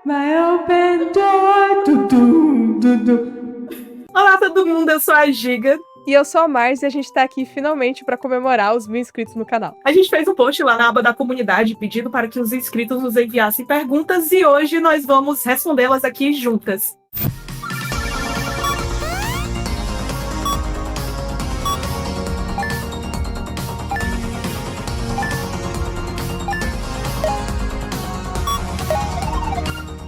My open door. Olá, todo mundo, eu sou a Giga. E eu sou a Mars e a gente tá aqui finalmente pra comemorar os 1000 inscritos no canal. A gente fez um post lá na aba da comunidade pedindo para que os inscritos nos enviassem perguntas e hoje nós vamos respondê-las aqui juntas.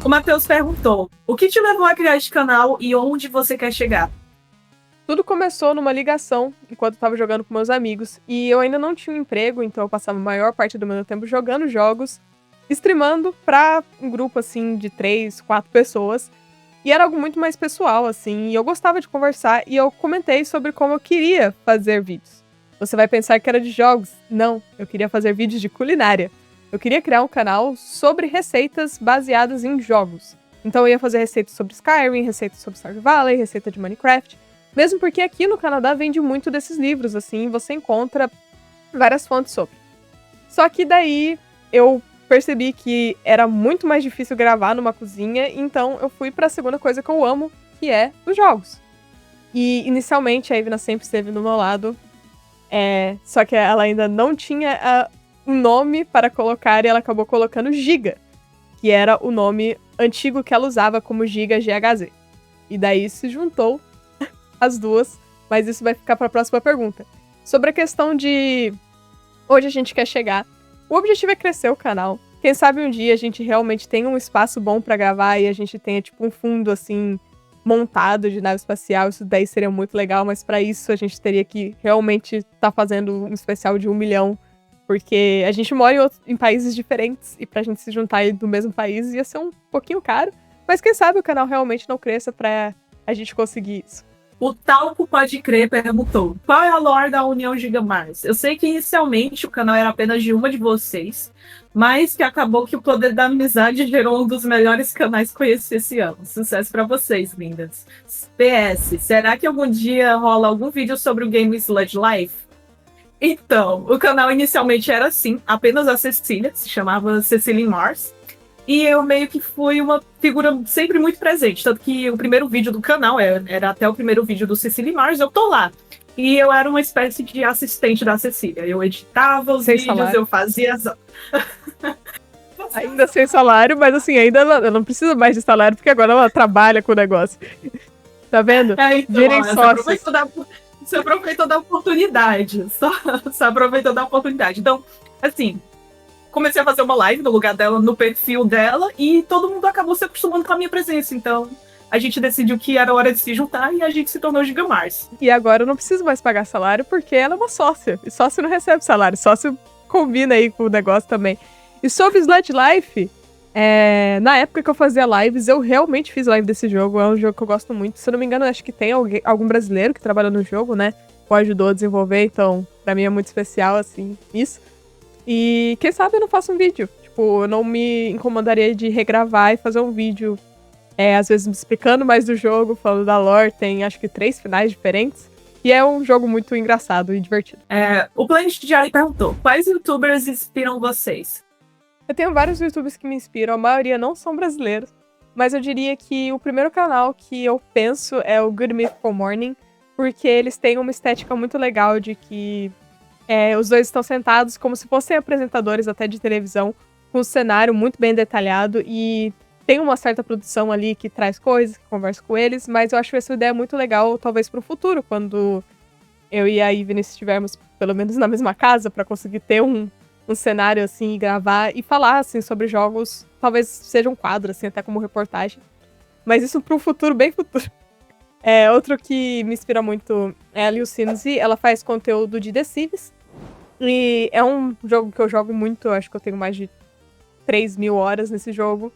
O Matheus perguntou: o que te levou a criar este canal e onde você quer chegar? Tudo começou numa ligação, enquanto eu tava jogando com meus amigos, e eu ainda não tinha um emprego, então eu passava a maior parte do meu tempo jogando jogos, streamando pra um grupo, assim, de 3, 4 pessoas, e era algo muito mais pessoal, assim, e eu gostava de conversar, e eu comentei sobre como eu queria fazer vídeos. Você vai pensar que era de jogos? Não, eu queria fazer vídeos de culinária. Eu queria criar um canal sobre receitas baseadas em jogos. Então eu ia fazer receitas sobre Skyrim, receitas sobre Stardew Valley, receita de Minecraft. Mesmo porque aqui no Canadá vende muito desses livros, assim, você encontra várias fontes sobre. Só que daí eu percebi que era muito mais difícil gravar numa cozinha, então eu fui pra segunda coisa que eu amo, que é os jogos. E inicialmente a Ivna sempre esteve do meu lado, só que ela ainda não tinha um nome para colocar e ela acabou colocando Giga, que era o nome antigo que ela usava como Giga GHZ. E daí se juntou as duas, mas isso vai ficar para a próxima pergunta. Sobre a questão de onde a gente quer chegar. O objetivo é crescer o canal. Quem sabe um dia a gente realmente tenha um espaço bom para gravar e a gente tenha tipo um fundo assim montado de nave espacial. Isso daí seria muito legal, mas para isso a gente teria que realmente estar fazendo um especial de 1 milhão, porque a gente mora em países diferentes e pra gente se juntar aí do mesmo país ia ser um pouquinho caro. Mas quem sabe o canal realmente não cresça pra a gente conseguir isso. O Talco Pode Crer perguntou: qual é a lore da União Gigamars? Eu sei que inicialmente o canal era apenas de uma de vocês, mas que acabou que o poder da amizade gerou um dos melhores canais que conheci esse ano. Sucesso pra vocês, lindas. PS, será que algum dia rola algum vídeo sobre o game Sludge Life? Então, o canal inicialmente era assim, apenas a Cecília, se chamava Cecília Mars. E eu meio que fui uma figura sempre muito presente. Tanto que o primeiro vídeo do canal era até o primeiro vídeo do Cecília Mars, eu tô lá. E eu era uma espécie de assistente da Cecília. Eu editava os Sem vídeos, salário. eu fazia as... Ainda sem salário, mas assim, ainda ela não precisa mais de salário, porque agora ela trabalha com o negócio. Tá vendo? Então, Virem sócios. Você aproveitou da oportunidade. Só aproveitou da oportunidade. Então, assim, comecei a fazer uma live no lugar dela, no perfil dela, e todo mundo acabou se acostumando com a minha presença. Então, a gente decidiu que era hora de se juntar e a gente se tornou Gigamars. E agora eu não preciso mais pagar salário porque ela é uma sócia. E sócio não recebe salário, sócio combina aí com o negócio também. E sobre Sludge Life, na época que eu fazia lives, eu realmente fiz live desse jogo. É um jogo que eu gosto muito. Se eu não me engano, acho que tem algum brasileiro que trabalha no jogo, né? Ou ajudou a desenvolver, então pra mim é muito especial, assim, isso. E quem sabe eu não faço um vídeo. Tipo, eu não me incomodaria de regravar e fazer um vídeo, às vezes me explicando mais do jogo, falando da lore. Tem, acho que 3 finais diferentes. E é um jogo muito engraçado e divertido. O Planet Diário perguntou: quais youtubers inspiram vocês? Eu tenho vários youtubers que me inspiram, a maioria não são brasileiros. Mas eu diria que o primeiro canal que eu penso é o Good Mythical Morning, porque eles têm uma estética muito legal de que os dois estão sentados como se fossem apresentadores até de televisão, com um cenário muito bem detalhado e tem uma certa produção ali que traz coisas, que conversa com eles, mas eu acho essa ideia muito legal, talvez pro futuro, quando eu e a Ivy estivermos pelo menos na mesma casa para conseguir ter um cenário assim, e gravar e falar assim sobre jogos, talvez seja um quadro assim, até como reportagem. Mas isso pro futuro, bem futuro. Outro que me inspira muito é a Liu Cinzy, ela faz conteúdo de The Sims. E é um jogo que eu jogo muito, eu acho que eu tenho mais de 3.000 horas nesse jogo.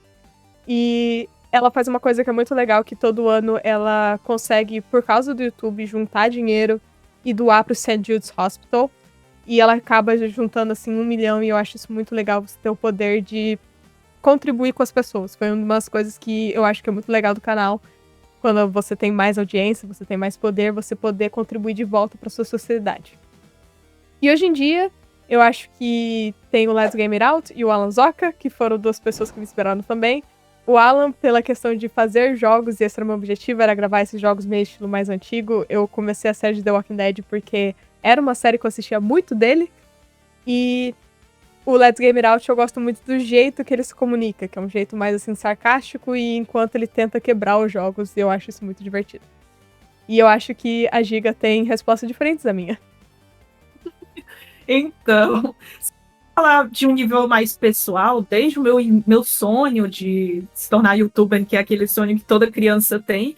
E ela faz uma coisa que é muito legal, que todo ano ela consegue, por causa do YouTube, juntar dinheiro e doar pro St. Jude's Hospital. E ela acaba juntando, assim, 1 milhão, e eu acho isso muito legal, você ter o poder de contribuir com as pessoas. Foi uma das coisas que eu acho que é muito legal do canal. Quando você tem mais audiência, você tem mais poder, você poder contribuir de volta para sua sociedade. E hoje em dia, eu acho que tem o Let's Game It Out e o Alan Zoka, que foram 2 pessoas que me inspiraram também. O Alan, pela questão de fazer jogos, e esse era o meu objetivo, era gravar esses jogos meio estilo mais antigo, eu comecei a série de The Walking Dead porque era uma série que eu assistia muito dele. E o Let's Game It Out eu gosto muito do jeito que ele se comunica, que é um jeito mais assim sarcástico e enquanto ele tenta quebrar os jogos, eu acho isso muito divertido. E eu acho que a Giga tem respostas diferentes da minha. Então, se falar de um nível mais pessoal, desde o meu sonho de se tornar youtuber, que é aquele sonho que toda criança tem,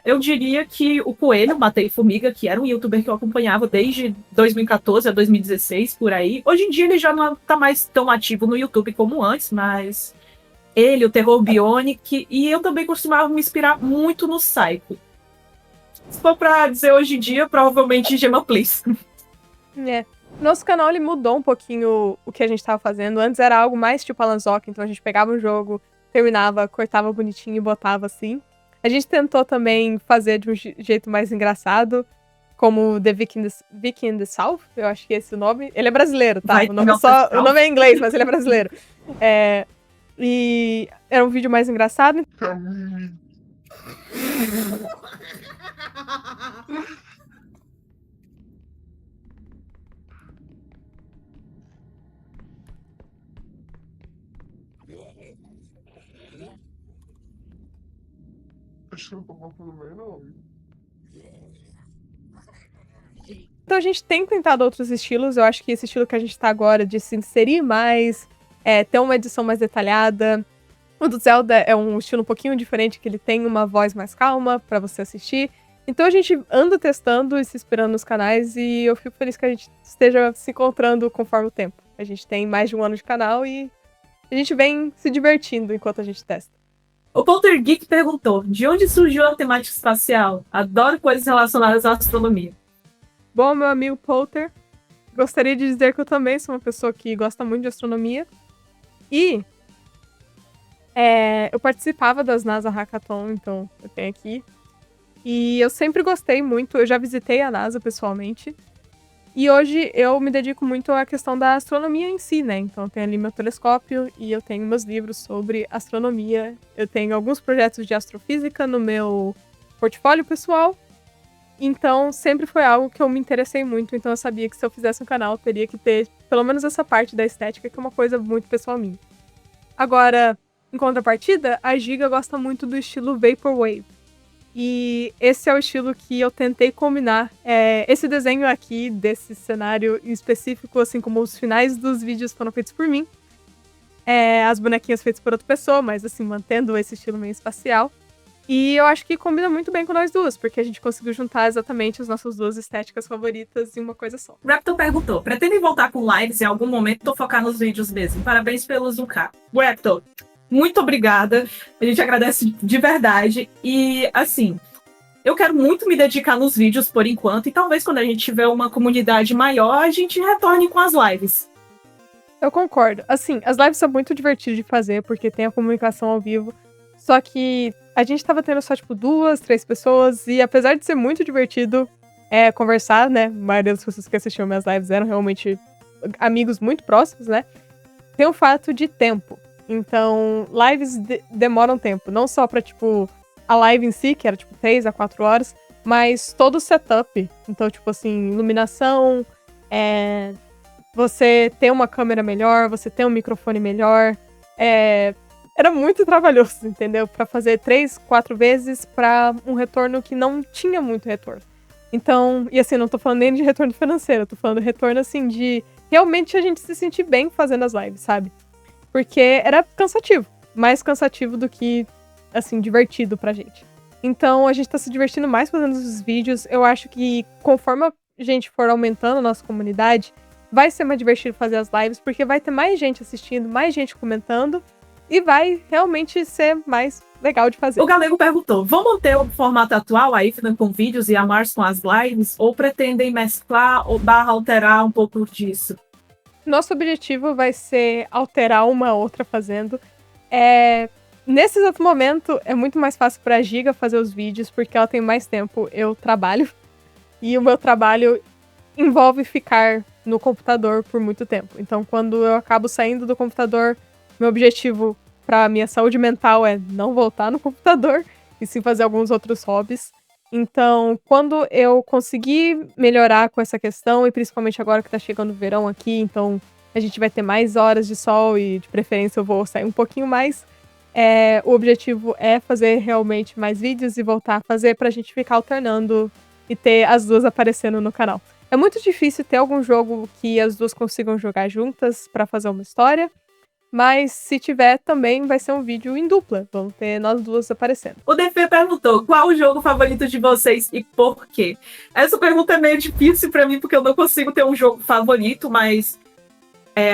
eu diria que o Coelho, Matei Formiga, que era um youtuber que eu acompanhava desde 2014 a 2016, por aí. Hoje em dia ele já não tá mais tão ativo no YouTube como antes, mas ele, o Terror Bionic, e eu também costumava me inspirar muito no Psycho. Se for pra dizer hoje em dia, provavelmente Gemma Please. Nosso canal ele mudou um pouquinho o que a gente tava fazendo. Antes era algo mais tipo Alanzoca, então a gente pegava um jogo, terminava, cortava bonitinho e botava assim. A gente tentou também fazer de um jeito mais engraçado, como The Viking in the South, eu acho que é esse o nome. Ele é brasileiro, tá? O nome é em inglês, mas ele é brasileiro. E era um vídeo mais engraçado. Então a gente tem tentado outros estilos. Eu acho que esse estilo que a gente tá agora de se inserir mais, ter uma edição mais detalhada. O do Zelda é um estilo um pouquinho diferente, que ele tem uma voz mais calma pra você assistir. Então a gente anda testando e se inspirando nos canais e eu fico feliz que a gente esteja se encontrando conforme o tempo. A gente tem mais de um ano de canal e a gente vem se divertindo enquanto a gente testa. O Polter Geek perguntou: de onde surgiu a temática espacial? Adoro coisas relacionadas à astronomia. Bom, meu amigo Polter, gostaria de dizer que eu também sou uma pessoa que gosta muito de astronomia. E eu participava das NASA Hackathon, então eu tenho aqui. E eu sempre gostei muito, eu já visitei a NASA pessoalmente. E hoje eu me dedico muito à questão da astronomia em si, né? Então eu tenho ali meu telescópio e eu tenho meus livros sobre astronomia. Eu tenho alguns projetos de astrofísica no meu portfólio pessoal. Então sempre foi algo que eu me interessei muito. Então eu sabia que se eu fizesse um canal, eu teria que ter pelo menos essa parte da estética, que é uma coisa muito pessoal minha. Agora, em contrapartida, a Giga gosta muito do estilo Vaporwave. E esse é o estilo que eu tentei combinar. Esse desenho aqui, desse cenário em específico, assim como os finais dos vídeos foram feitos por mim. As bonequinhas feitas por outra pessoa, mas assim, mantendo esse estilo meio espacial. E eu acho que combina muito bem com nós duas, porque a gente conseguiu juntar exatamente as nossas duas estéticas favoritas em uma coisa só. Raptor perguntou: pretendem voltar com lives em algum momento ou focar nos vídeos mesmo? Parabéns pelo Zuka. Raptor, muito obrigada. A gente agradece de verdade. E, assim, eu quero muito me dedicar nos vídeos por enquanto. E talvez quando a gente tiver uma comunidade maior, a gente retorne com as lives. Eu concordo. Assim, as lives são muito divertidas de fazer, porque tem a comunicação ao vivo. Só que a gente tava tendo só, 2, 3 pessoas. E apesar de ser muito divertido conversar, né? A maioria das pessoas que assistiam minhas lives eram realmente amigos muito próximos, né? Tem o fato de tempo. Então, lives demoram tempo. Não só pra, a live em si, que era, 3 a 4 horas, mas todo o setup. Então, assim, iluminação, você ter uma câmera melhor, você ter um microfone melhor. Era muito trabalhoso, entendeu? Pra fazer 3, 4 vezes pra um retorno que não tinha muito retorno. Então, e assim, não tô falando nem de retorno financeiro, eu tô falando de retorno, assim, de realmente a gente se sentir bem fazendo as lives, sabe? Porque era cansativo. Mais cansativo do que, assim, divertido pra gente. Então, a gente tá se divertindo mais fazendo os vídeos. Eu acho que conforme a gente for aumentando a nossa comunidade, vai ser mais divertido fazer as lives, porque vai ter mais gente assistindo, mais gente comentando, e vai realmente ser mais legal de fazer. O Galego perguntou: vão manter o formato atual, a Ifna com vídeos e a Mars com as lives, ou pretendem mesclar ou alterar um pouco disso? Nosso objetivo vai ser alterar uma outra fazendo. Nesse exato momento, é muito mais fácil pra Giga fazer os vídeos, porque ela tem mais tempo. Eu trabalho, e o meu trabalho envolve ficar no computador por muito tempo. Então, quando eu acabo saindo do computador, meu objetivo pra minha saúde mental é não voltar no computador e sim fazer alguns outros hobbies. Então, quando eu conseguir melhorar com essa questão, e principalmente agora que tá chegando o verão aqui, então a gente vai ter mais horas de sol e de preferência eu vou sair um pouquinho mais. O objetivo é fazer realmente mais vídeos e voltar a fazer pra gente ficar alternando e ter as duas aparecendo no canal. É muito difícil ter algum jogo que as duas consigam jogar juntas pra fazer uma história, mas se tiver também vai ser um vídeo em dupla, vamos ter nós duas aparecendo. O DP perguntou qual o jogo favorito de vocês e por quê? Essa pergunta é meio difícil pra mim porque eu não consigo ter um jogo favorito, mas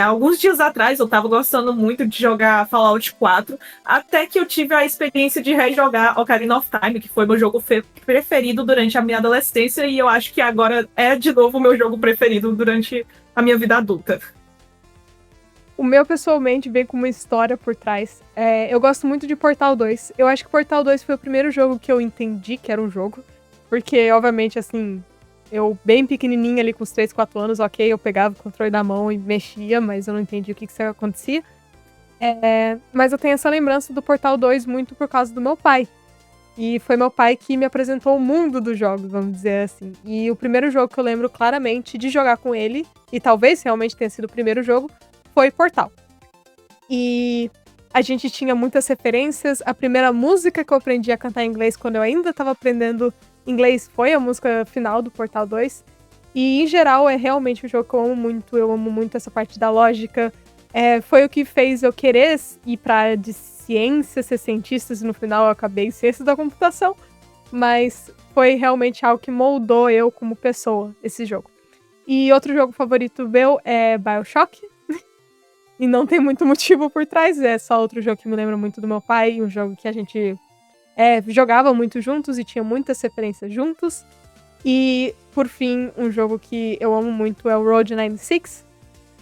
alguns dias atrás eu tava gostando muito de jogar Fallout 4, até que eu tive a experiência de rejogar Ocarina of Time, que foi meu jogo preferido durante a minha adolescência, e eu acho que agora é de novo o meu jogo preferido durante a minha vida adulta. O meu, pessoalmente, vem com uma história por trás. Eu gosto muito de Portal 2. Eu acho que Portal 2 foi o primeiro jogo que eu entendi que era um jogo, porque, obviamente, assim... Eu, bem pequenininha ali, com uns 3, 4 anos, ok, eu pegava o controle da mão e mexia, mas eu não entendi o que acontecia. Mas eu tenho essa lembrança do Portal 2 muito por causa do meu pai. E foi meu pai que me apresentou o mundo dos jogos, vamos dizer assim. E o primeiro jogo que eu lembro claramente de jogar com ele, e talvez realmente tenha sido o primeiro jogo, foi Portal. E a gente tinha muitas referências. A primeira música que eu aprendi a cantar em inglês quando eu ainda estava aprendendo inglês foi a música final do Portal 2. E, em geral, é realmente um jogo que eu amo muito. Eu amo muito essa parte da lógica. Foi o que fez eu querer ir pra área de ciência, ser cientista, e no final eu acabei em ciências da computação. Mas foi realmente algo que moldou eu como pessoa, esse jogo. E outro jogo favorito meu é BioShock. E não tem muito motivo por trás, é só outro jogo que me lembra muito do meu pai, um jogo que a gente jogava muito juntos e tinha muitas referências juntos. E, por fim, um jogo que eu amo muito é o Road 96,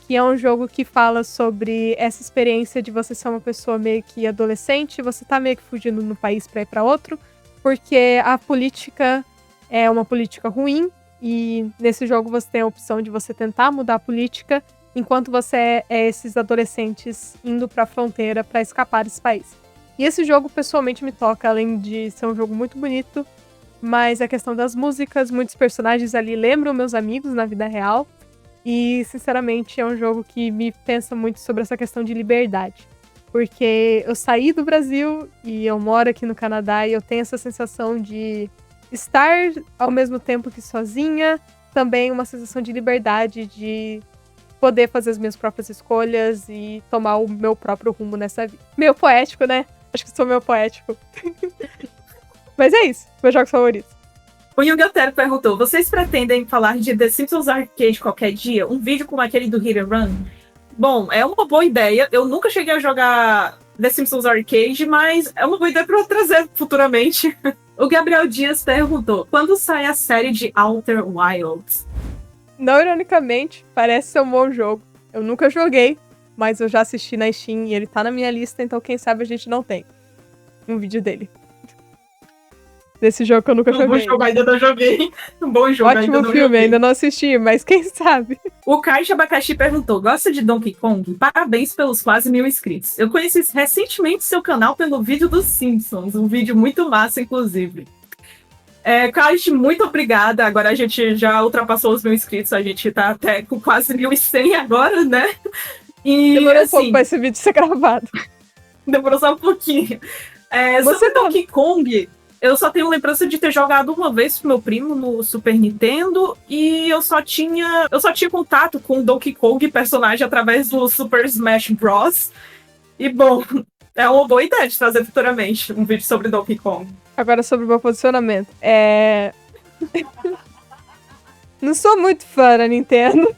que é um jogo que fala sobre essa experiência de você ser uma pessoa meio que adolescente, você tá meio que fugindo no país pra ir pra outro, porque a política é uma política ruim, e nesse jogo você tem a opção de você tentar mudar a política, enquanto você é esses adolescentes indo pra fronteira pra escapar desse país. E esse jogo, pessoalmente, me toca, além de ser um jogo muito bonito, mas a questão das músicas, muitos personagens ali lembram meus amigos na vida real, e, sinceramente, é um jogo que me pensa muito sobre essa questão de liberdade. Porque eu saí do Brasil e eu moro aqui no Canadá e eu tenho essa sensação de estar, ao mesmo tempo que sozinha, também uma sensação de liberdade, de poder fazer as minhas próprias escolhas e tomar o meu próprio rumo nessa vida. Meio poético, né? Acho que sou meio poético. Mas é isso, meus jogos favoritos. O Yugatero perguntou, vocês pretendem falar de The Simpsons Arcade qualquer dia? Um vídeo como aquele do Hit and Run? Bom, é uma boa ideia. Eu nunca cheguei a jogar The Simpsons Arcade, mas é uma boa ideia para eu trazer futuramente. O Gabriel Dias perguntou, quando sai a série de Outer Wilds? Não ironicamente, parece ser um bom jogo. Eu nunca joguei, mas eu já assisti na Steam e ele tá na minha lista, então quem sabe a gente não tem um vídeo dele. Desse jogo que eu nunca joguei. Um bom jogo, ainda não joguei. Um bom jogo, ótimo ainda não filme, joguei. ainda não assisti, mas quem sabe? O Kaixa Abacaxi perguntou, gosta de Donkey Kong? Parabéns pelos quase 1000 inscritos. Eu conheci recentemente seu canal pelo vídeo dos Simpsons, um vídeo muito massa, inclusive. Kaixa, muito obrigada. Agora a gente já ultrapassou os 1000 inscritos, a gente tá até com quase 1100 agora, né? E, demorou assim, um pouco pra esse vídeo ser gravado. Demorou só um pouquinho. Sobre Donkey Kong, eu só tenho lembrança de ter jogado uma vez com meu primo no Super Nintendo e eu só tinha contato com o Donkey Kong, personagem, através do Super Smash Bros. E, bom, é uma boa ideia de trazer futuramente um vídeo sobre Donkey Kong. Agora, sobre o meu posicionamento. Não sou muito fã da Nintendo.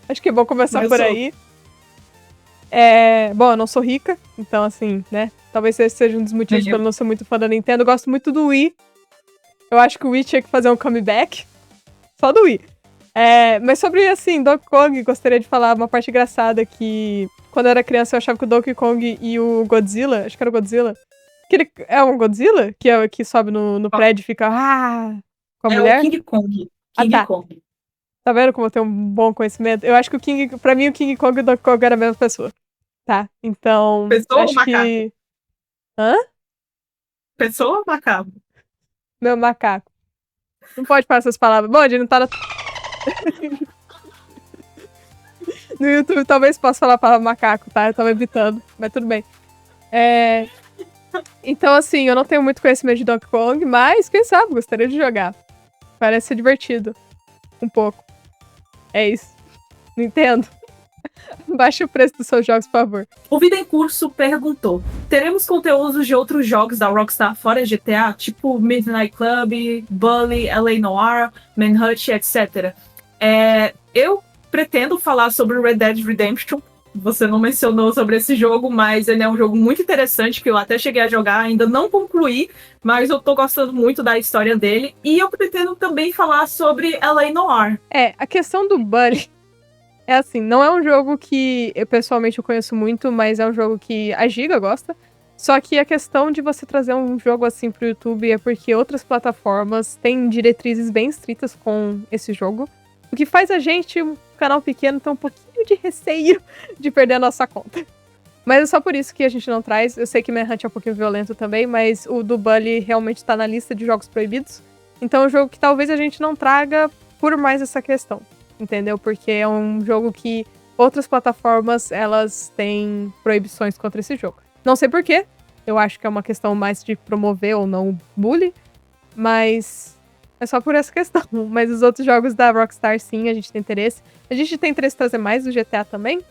Acho que é bom começar Mas por sou. aí. Bom, eu não sou rica, então assim, né? Talvez esse seja um dos motivos pra eu não ser muito fã da Nintendo. Eu gosto muito do Wii. Eu acho que o Wii tinha que fazer um comeback. Só do Wii. Mas sobre, assim, Donkey Kong, gostaria de falar uma parte engraçada que... Quando eu era criança, eu achava que o Donkey Kong e o Godzilla... Acho que era o Godzilla. Que ele é um Godzilla? Que sobe no prédio e fica... com a mulher? É o King Kong. tá. Kong. Tá vendo como eu tenho um bom conhecimento? Eu acho que pra mim, o King Kong e o Donkey Kong eram a mesma pessoa. Tá, então. Pessoa ou acho macaco? que. Hã? Pessoa ou macaco? Meu macaco. Não pode falar essas palavras. Bom, ele não tá no YouTube, talvez possa falar a palavra macaco, tá? Eu tava evitando, mas tudo bem. Então, assim, eu não tenho muito conhecimento de Donkey Kong, mas quem sabe, gostaria de jogar. Parece ser divertido. Um pouco. É isso. Nintendo. Baixe o preço dos seus jogos, por favor. O Vida em Curso perguntou: teremos conteúdos de outros jogos da Rockstar fora GTA, tipo Midnight Club, Bully, LA Noire, Manhunt, etc. Eu pretendo falar sobre Red Dead Redemption. Você não mencionou sobre esse jogo, mas ele é um jogo muito interessante que eu até cheguei a jogar, ainda não concluí, mas eu tô gostando muito da história dele. E eu pretendo também falar sobre LA Noire. A questão do Bully é assim, não é um jogo que eu pessoalmente conheço muito, mas é um jogo que a Giga gosta. Só que a questão de você trazer um jogo assim pro YouTube é porque outras plataformas têm diretrizes bem estritas com esse jogo. O que faz a gente, um canal pequeno, ter um pouquinho de receio de perder a nossa conta. Mas é só por isso que a gente não traz. Eu sei que Manhunt é um pouquinho violento também, mas o do Bully realmente tá na lista de jogos proibidos. Então é um jogo que talvez a gente não traga por mais essa questão. Entendeu? Porque é um jogo que outras plataformas, elas têm proibições contra esse jogo. Não sei porquê. Eu acho que é uma questão mais de promover ou não o bully. Mas é só por essa questão. Mas os outros jogos da Rockstar, sim, a gente tem interesse. A gente tem interesse em trazer mais do GTA também.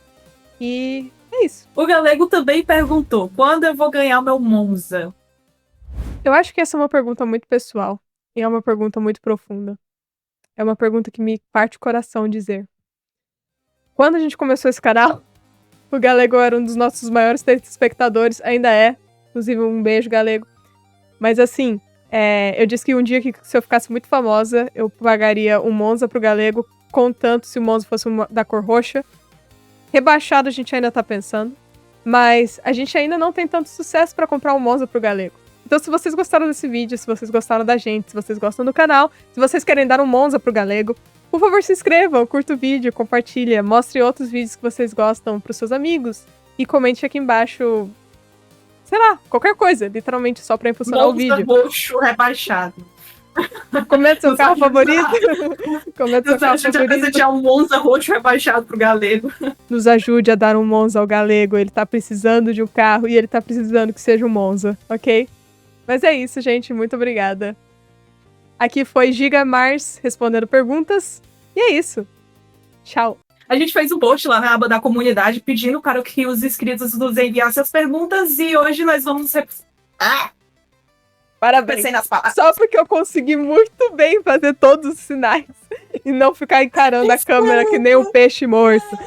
E é isso. O Galego também perguntou: quando eu vou ganhar meu Monza? Eu acho que essa é uma pergunta muito pessoal. E é uma pergunta muito profunda. É uma pergunta que me parte o coração dizer. Quando a gente começou esse canal, o Galego era um dos nossos maiores telespectadores, ainda é. Inclusive, um beijo, Galego. Mas assim, eu disse que um dia que se eu ficasse muito famosa, eu pagaria um Monza pro Galego, contanto se o Monza fosse da cor roxa. Rebaixado a gente ainda tá pensando, mas a gente ainda não tem tanto sucesso pra comprar um Monza pro Galego. Então, se vocês gostaram desse vídeo, se vocês gostaram da gente, se vocês gostam do canal, se vocês querem dar um Monza pro Galego, por favor, se inscrevam, curta o vídeo, compartilha, mostre outros vídeos que vocês gostam pros seus amigos e comente aqui embaixo, sei lá, qualquer coisa, literalmente só pra impulsionar o vídeo. Monza roxo rebaixado. Comenta seu carro favorito. Comenta seu carro favorito. Presentear um Monza roxo rebaixado pro Galego. Nos ajude a dar um Monza ao Galego. Ele tá precisando de um carro e ele tá precisando que seja um Monza, ok? Mas é isso, gente. Muito obrigada. Aqui foi Giga Mars respondendo perguntas. E é isso. Tchau. A gente fez um post lá na aba da comunidade pedindo para que os inscritos nos enviassem as perguntas e hoje nós vamos... Parabéns. Pensei nas palavras. Só porque eu consegui muito bem fazer todos os sinais e não ficar encarando a câmera que nem um peixe morto.